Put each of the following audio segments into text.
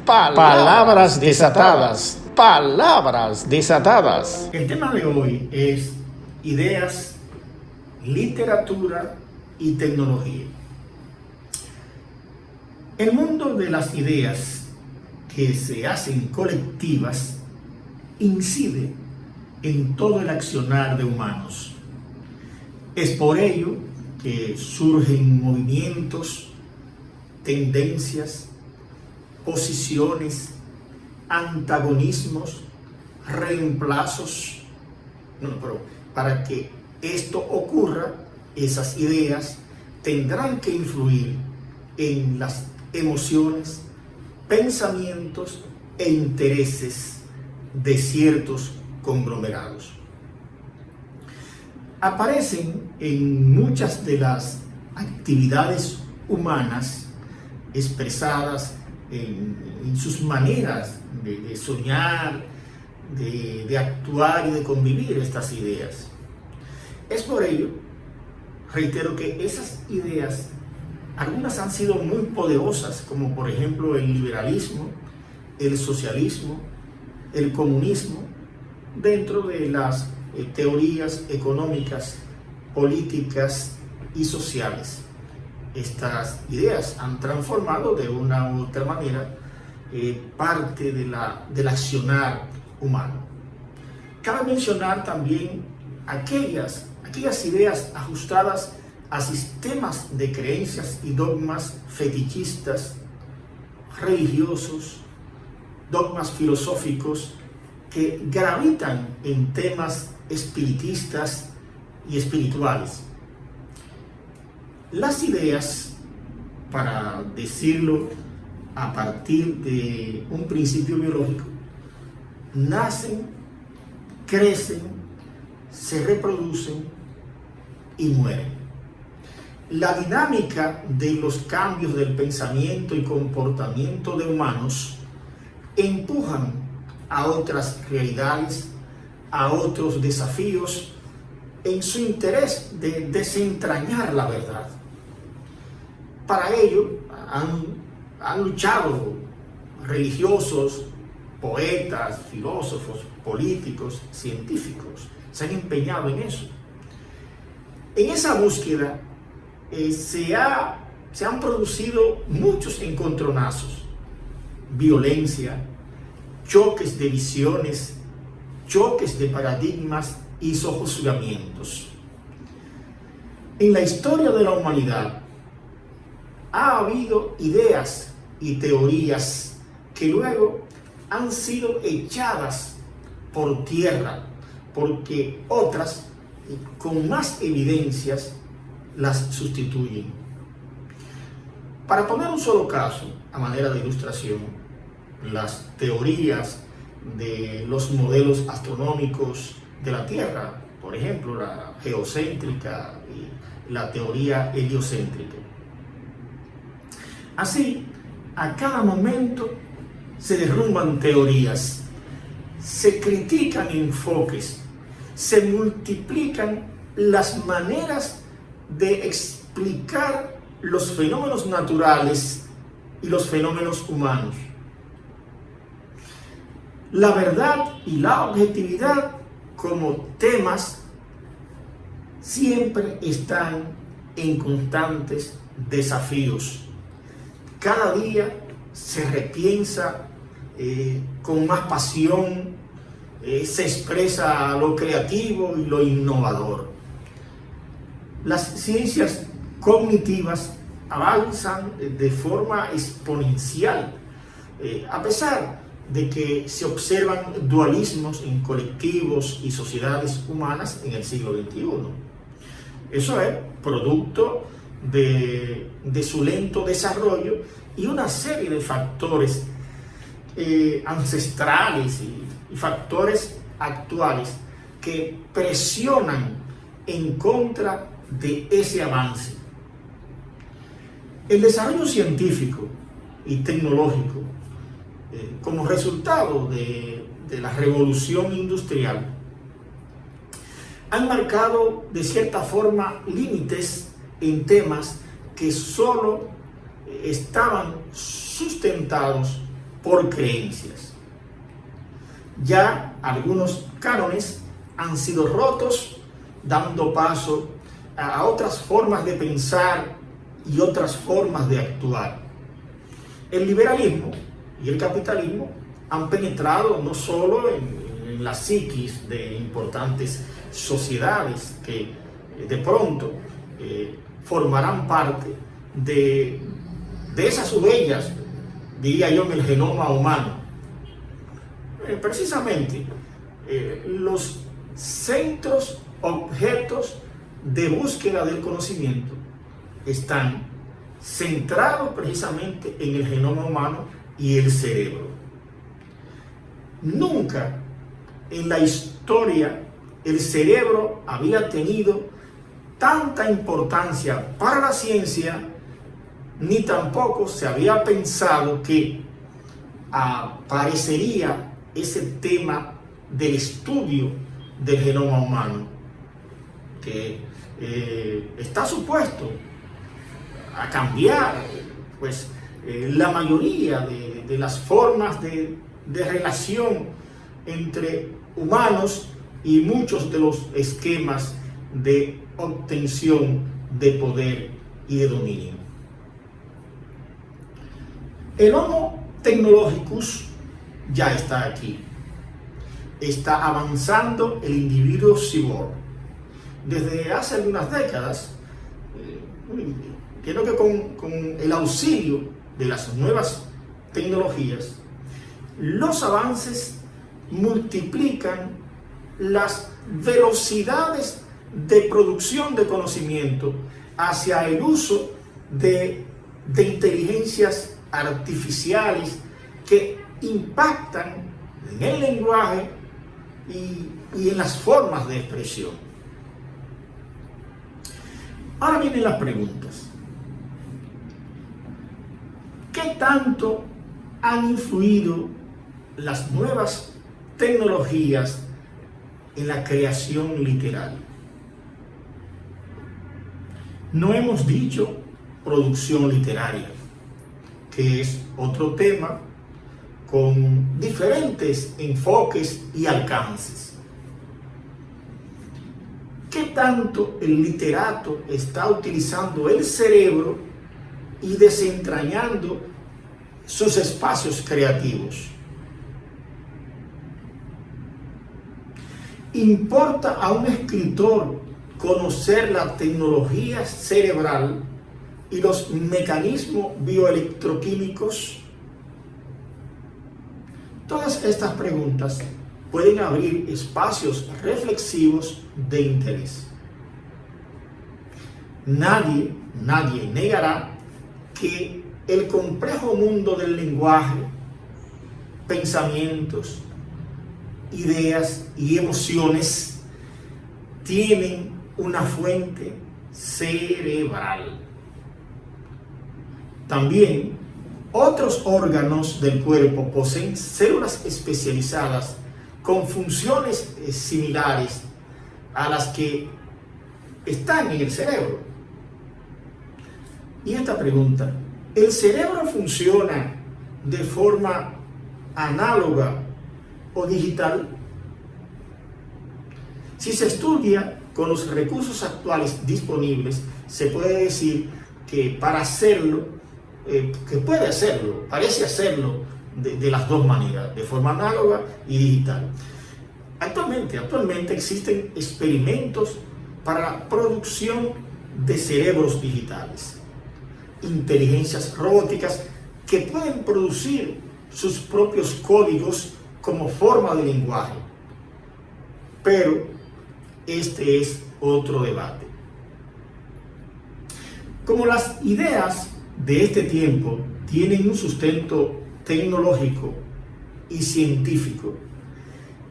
Palabras desatadas. Palabras desatadas. El tema de hoy es ideas, literatura y tecnología. El mundo de las ideas que se hacen colectivas incide en todo el accionar de humanos. Es por ello que surgen movimientos, tendencias, posiciones, antagonismos, reemplazos. Pero para que esto ocurra, esas ideas tendrán que influir en las emociones, pensamientos e intereses de ciertos conglomerados. Aparecen en muchas de las actividades humanas expresadas en sus maneras de soñar, de actuar y de convivir estas ideas. Es por ello, reitero, que esas ideas, algunas han sido muy poderosas, como por ejemplo el liberalismo, el socialismo, el comunismo, dentro de las teorías económicas, políticas y sociales. Estas ideas han transformado de una u otra manera parte del accionar humano. Cabe mencionar también aquellas ideas ajustadas a sistemas de creencias y dogmas fetichistas, religiosos, dogmas filosóficos que gravitan en temas espiritistas y espirituales. Las ideas, para decirlo a partir de un principio biológico, nacen, crecen, se reproducen y mueren. La dinámica de los cambios del pensamiento y comportamiento de humanos empujan a otras realidades, a otros desafíos, en su interés de desentrañar la verdad. Para ello han luchado religiosos, poetas, filósofos, políticos, científicos, se han empeñado en eso. En esa búsqueda se han producido muchos encontronazos, violencia, choques de visiones, choques de paradigmas y sojuzgamientos. En la historia de la humanidad ha habido ideas y teorías que luego han sido echadas por tierra porque otras, con más evidencias, las sustituyen. Para poner un solo caso, a manera de ilustración, las teorías de los modelos astronómicos de la Tierra, por ejemplo, la geocéntrica y la teoría heliocéntrica. Así, a cada momento se derrumban teorías, se critican enfoques, se multiplican las maneras de explicar los fenómenos naturales y los fenómenos humanos. La verdad y la objetividad como temas siempre están en constantes desafíos. Cada día se repiensa con más pasión, se expresa lo creativo y lo innovador. Las ciencias cognitivas avanzan de forma exponencial, a pesar de que se observan dualismos en colectivos y sociedades humanas en el siglo XXI. Eso es producto de su lento desarrollo y una serie de factores ancestrales y factores actuales que presionan en contra de ese avance. El desarrollo científico y tecnológico, como resultado de la revolución industrial, han marcado de cierta forma límites en temas que solo estaban sustentados por creencias. Ya algunos cánones han sido rotos, dando paso a otras formas de pensar y otras formas de actuar. El liberalismo y el capitalismo han penetrado no solo en la psiquis de importantes sociedades que de pronto formarán parte de esas huellas, diría yo, en el genoma humano. Precisamente, los centros, objetos de búsqueda del conocimiento están centrados precisamente en el genoma humano y el cerebro. Nunca en la historia el cerebro había tenido tanta importancia para la ciencia, ni tampoco se había pensado que aparecería ese tema del estudio del genoma humano, que está supuesto a cambiar pues la mayoría de las formas de relación entre humanos y muchos de los esquemas de obtención de poder y de dominio. El Homo Technologicus ya está aquí. Está avanzando el individuo cyborg. Desde hace algunas décadas, creo que con el auxilio de las nuevas tecnologías, los avances multiplican las velocidades de producción de conocimiento hacia el uso de inteligencias artificiales que impactan en el lenguaje y en las formas de expresión. Ahora vienen las preguntas. ¿Qué tanto han influido las nuevas tecnologías en la creación literaria? No hemos dicho producción literaria, que es otro tema con diferentes enfoques y alcances. ¿Qué tanto el literato está utilizando el cerebro y desentrañando sus espacios creativos? ¿Importa a un escritor conocer la tecnología cerebral y los mecanismos bioelectroquímicos? Todas estas preguntas pueden abrir espacios reflexivos de interés. Nadie negará que el complejo mundo del lenguaje, pensamientos, ideas y emociones tienen una fuente cerebral. También otros órganos del cuerpo poseen células especializadas con funciones similares a las que están en el cerebro. Y esta pregunta, ¿el cerebro funciona de forma análoga o digital? Si se estudia con los recursos actuales disponibles, se puede decir que para hacerlo, que puede hacerlo, parece hacerlo de las dos maneras, de forma análoga y digital. Actualmente existen experimentos para la producción de cerebros digitales, inteligencias robóticas que pueden producir sus propios códigos como forma de lenguaje. Pero este es otro debate. Como las ideas de este tiempo tienen un sustento tecnológico y científico,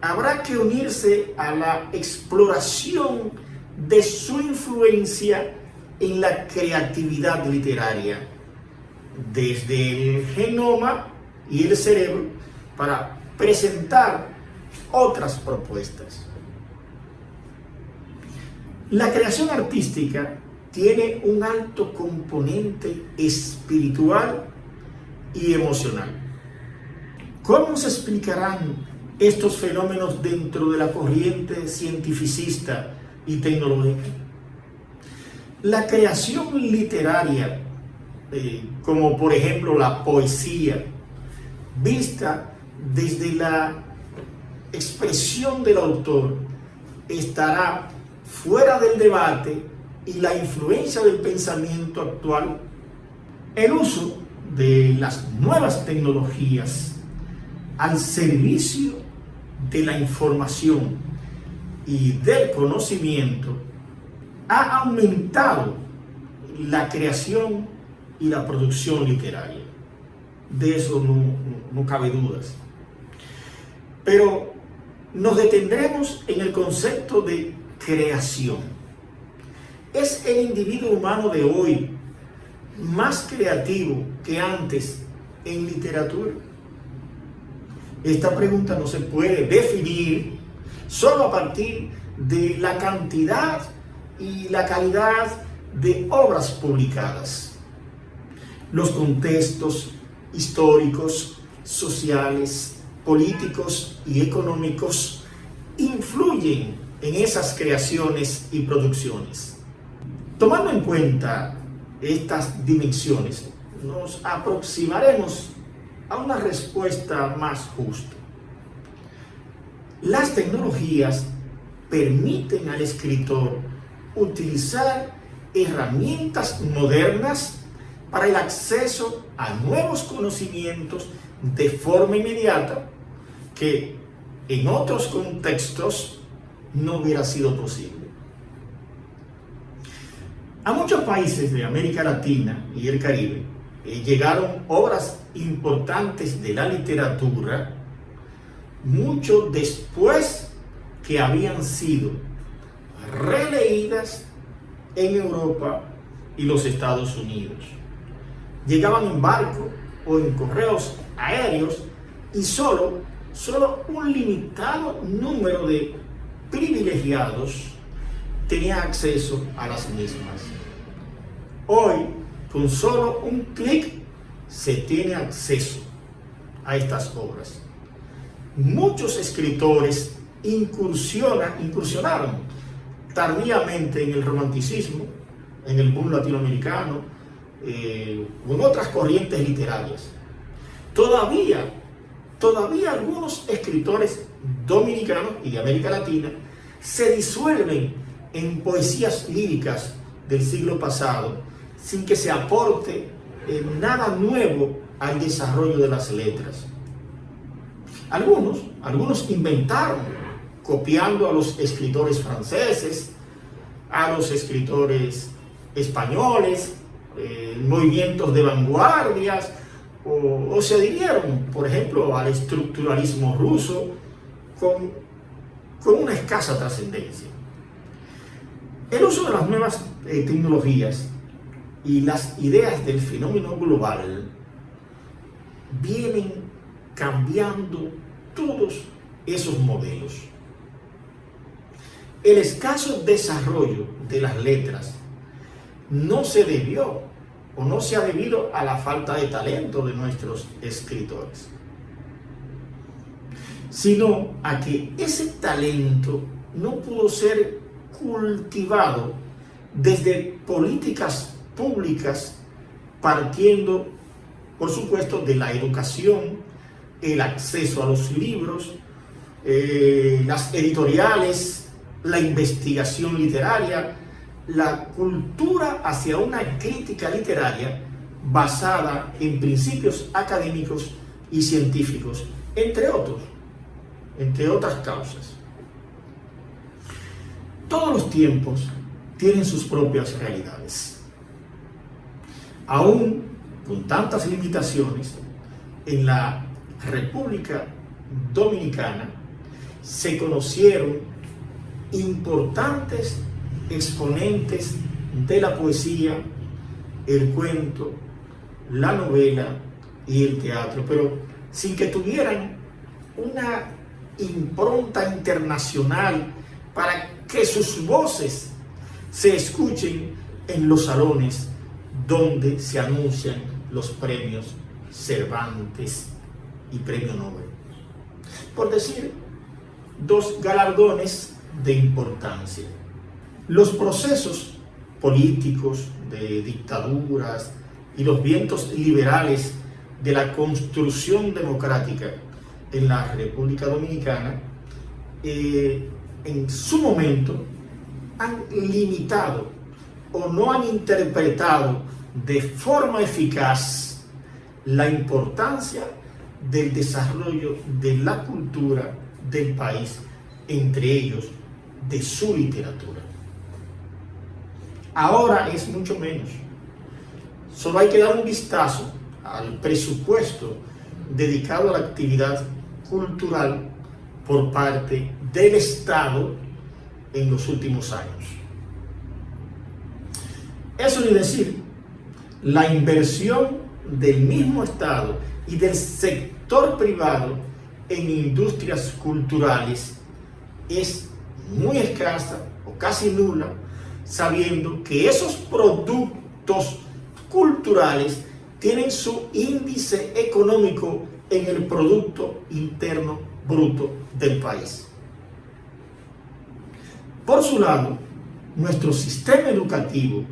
habrá que unirse a la exploración de su influencia en la creatividad literaria, desde el genoma y el cerebro, para presentar otras propuestas. La creación artística tiene un alto componente espiritual y emocional. ¿Cómo se explicarán estos fenómenos dentro de la corriente cientificista y tecnológica? La creación literaria, como por ejemplo la poesía, vista desde la expresión del autor, estará fuera del debate y la influencia del pensamiento actual. El uso de las nuevas tecnologías al servicio de la información y del conocimiento ha aumentado la creación y la producción literaria. De eso no cabe dudas. Pero nos detendremos en el concepto de creación. ¿Es el individuo humano de hoy más creativo que antes en literatura? Esta pregunta no se puede definir solo a partir de la cantidad y la calidad de obras publicadas. Los contextos históricos, sociales, políticos y económicos influyen en esas creaciones y producciones. Tomando en cuenta estas dimensiones, nos aproximaremos a una respuesta más justa. Las tecnologías permiten al escritor utilizar herramientas modernas para el acceso a nuevos conocimientos de forma inmediata que en otros contextos no hubiera sido posible. A muchos países de América Latina y el Caribe llegaron obras importantes de la literatura mucho después que habían sido releídas en Europa y los Estados Unidos. Llegaban en barco o en correos aéreos y solo un limitado número de privilegiados tenía acceso a las mismas. Hoy, con solo un clic, se tiene acceso a estas obras. Muchos escritores incursionaron tardíamente en el romanticismo, en el boom latinoamericano, o en otras corrientes literarias. Todavía algunos escritores dominicanos y de América Latina se disuelven en poesías líricas del siglo pasado sin que se aporte nada nuevo al desarrollo de las letras. Algunos inventaron, copiando a los escritores franceses, a los escritores españoles, movimientos de vanguardias, o se adhirieron, por ejemplo, al estructuralismo ruso con una escasa trascendencia. El uso de las nuevas tecnologías y las ideas del fenómeno global vienen cambiando todos esos modelos. El escaso desarrollo de las letras no se debió o no se ha debido a la falta de talento de nuestros escritores, sino a que ese talento no pudo ser cultivado desde políticas públicas, partiendo, por supuesto, de la educación, el acceso a los libros, las editoriales, la investigación literaria, la cultura hacia una crítica literaria basada en principios académicos y científicos, entre otras causas. Todos los tiempos tienen sus propias realidades. Aún con tantas limitaciones, en la República Dominicana se conocieron importantes exponentes de la poesía, el cuento, la novela y el teatro, pero sin que tuvieran una impronta internacional para que sus voces se escuchen en los salones donde se anuncian los premios Cervantes y Premio Nobel. Por decir dos galardones de importancia. Los procesos políticos de dictaduras y los vientos liberales de la construcción democrática en la República Dominicana en su momento han limitado o no han interpretado de forma eficaz la importancia del desarrollo de la cultura del país, entre ellos de su literatura. Ahora es mucho menos. Solo hay que dar un vistazo al presupuesto dedicado a la actividad cultural por parte del Estado en los últimos años. Eso es decir, la inversión del mismo Estado y del sector privado en industrias culturales es muy escasa o casi nula, sabiendo que esos productos culturales tienen su índice económico en el Producto Interno Bruto del país. Por su lado, nuestro sistema educativo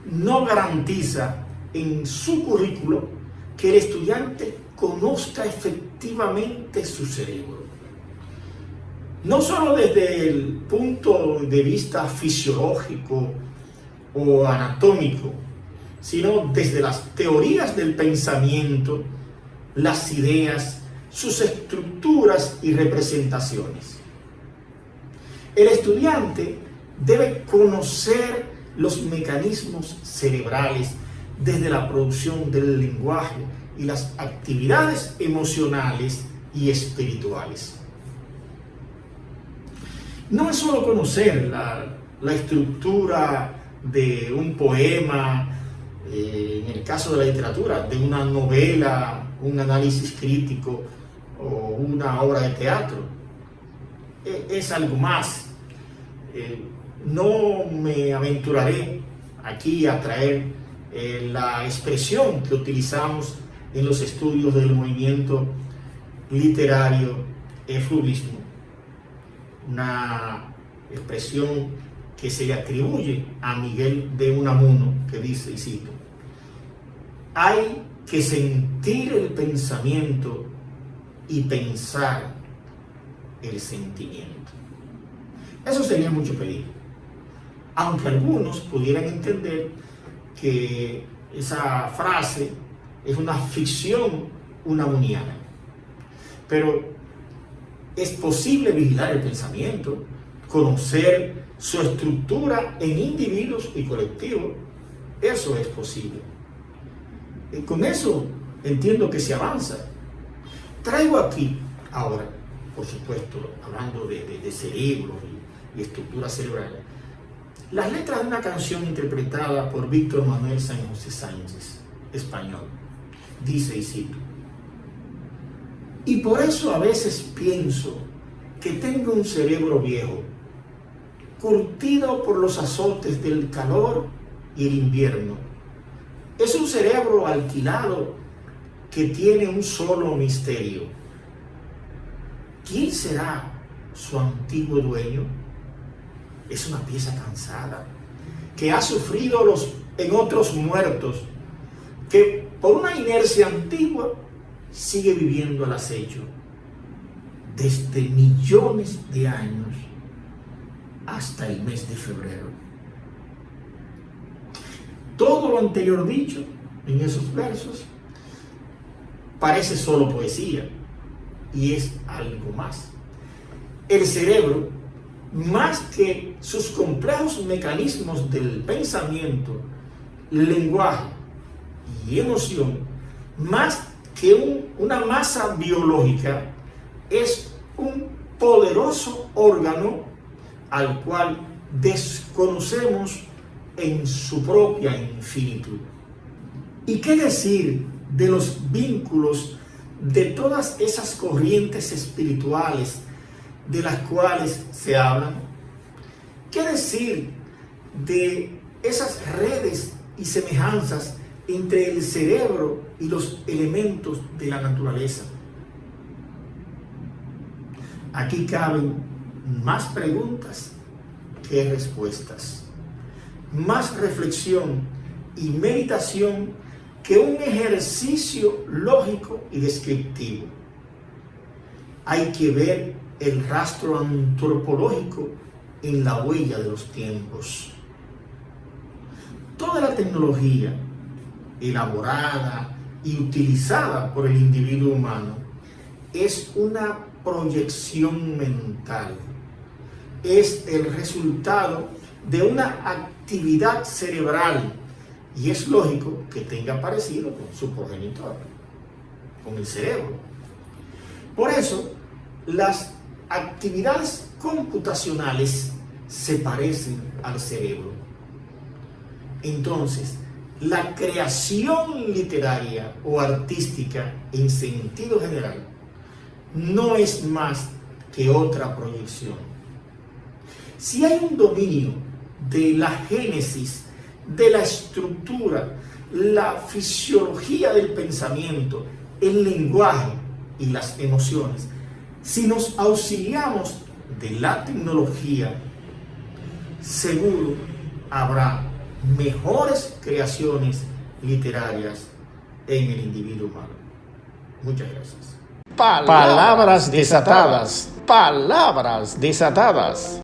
no garantiza en su currículo que el estudiante conozca efectivamente su cerebro. No solo desde el punto de vista fisiológico o anatómico, sino desde las teorías del pensamiento, las ideas, sus estructuras y representaciones. El estudiante debe conocer los mecanismos cerebrales desde la producción del lenguaje y las actividades emocionales y espirituales. No es solo conocer la estructura de un poema, en el caso de la literatura, de una novela, un análisis crítico o una obra de teatro. Es algo más. No me aventuraré aquí a traer la expresión que utilizamos en los estudios del movimiento literario efluvismo, una expresión que se le atribuye a Miguel de Unamuno, que dice, y cito: hay que sentir el pensamiento y pensar el sentimiento. Eso sería mucho pedir, aunque algunos pudieran entender que esa frase es una ficción unamuniana. Pero es posible vigilar el pensamiento, conocer su estructura en individuos y colectivos. Eso es posible. Y con eso entiendo que se avanza. Traigo aquí ahora, por supuesto, hablando de cerebro y estructura cerebral, las letras de una canción interpretada por Víctor Manuel San José Sánchez, español. Dice, y cito: y por eso a veces pienso que tengo un cerebro viejo, curtido por los azotes del calor y el invierno. Es un cerebro alquilado que tiene un solo misterio. ¿Quién será su antiguo dueño? Es una pieza cansada que ha sufrido en otros muertos, que por una inercia antigua sigue viviendo al acecho desde millones de años hasta el mes de febrero. Todo lo anterior dicho en esos versos parece solo poesía, y es algo más. El cerebro, más que sus complejos mecanismos del pensamiento, lenguaje y emoción, más que una masa biológica, es un poderoso órgano al cual desconocemos en su propia infinitud. ¿Y qué decir de los vínculos de todas esas corrientes espirituales de las cuales se hablan? ¿Qué decir de esas redes y semejanzas entre el cerebro y los elementos de la naturaleza? Aquí caben más preguntas que respuestas, más reflexión y meditación que un ejercicio lógico y descriptivo. Hay que ver el rastro antropológico en la huella de los tiempos. Toda la tecnología elaborada y utilizada por el individuo humano es una proyección mental, es el resultado de una actividad cerebral y es lógico que tenga parecido con su progenitor, con el cerebro. Por eso, las actividades computacionales se parecen al cerebro. Entonces, la creación literaria o artística en sentido general no es más que otra proyección. Si hay un dominio de la génesis, de la estructura, la fisiología del pensamiento, el lenguaje y las emociones, si nos auxiliamos de la tecnología, seguro habrá mejores creaciones literarias en el individuo humano. Muchas gracias. Palabras desatadas. Palabras desatadas.